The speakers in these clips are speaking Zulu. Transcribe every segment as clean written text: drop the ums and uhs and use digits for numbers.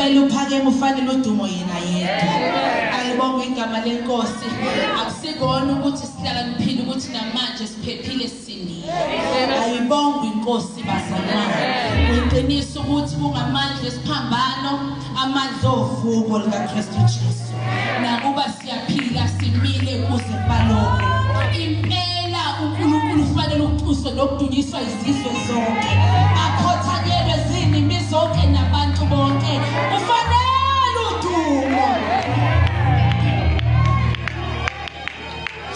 Ngicela uphakeme ufanele udumo yena yedwa. Alibonge igama lenkosi. Akusikona ukuthi sihlakaniphile ukuthi namanje siphephile sisindile. Ayibonge inkosi bazalwane. Uyiqinisa ukuthi kungamandla esiphambano, amandla ovuko likaKristu Jesu. Nakuba siyaphila simile kuze baloko. Impela uNkulunkulu ufanele uquswe nokudunyiswa izizwe zonke. Akhothanyelwe zinimi zonke nabantu bonke. Ufanele udumo.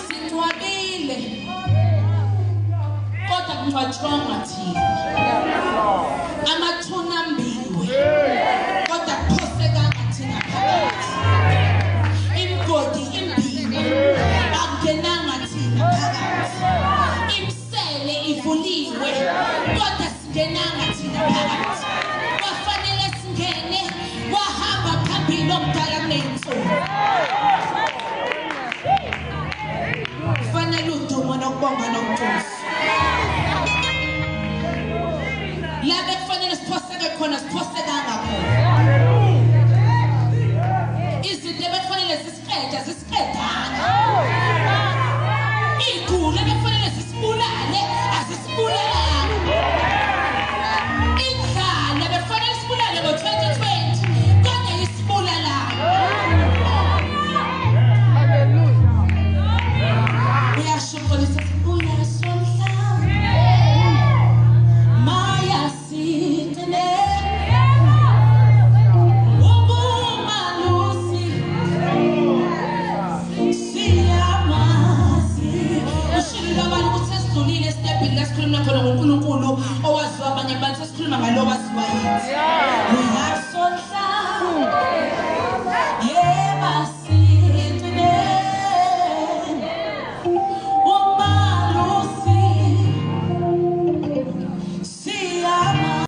Singcwabile. Kodwa kungcwatshwanga thina. Amathuna ambiwe. Kodwa kuphoseka thina phakathi. Imgodi imbiwe. Akungenanga thina phakathi. Imsele ivuliwe. Kodwa singenanga thina phakathi. Kwafanele singene wahamba phambili omdala kuney'nsuku. Kufanele udumo nokubonga nokubusa. La bekufanele siphoseke khona siphosekanga khona. Izinto ebekufanele zisiqeda zisiqedanga. Iy'guli ebekufanele zisibulale azisibulanga. Indlala bekufanele sibulale ngo-2020 kodwa yisibulalanga. Uyashukulisa uyasondla maya sitene ubumalusi siyamazi. Ushilo abantu ukuthi sesidlulile esitebhini lesikhuluma khona ngoNkulunkulu owaziwa abanye abantu sesikhuluma ngalo waziwa yithi.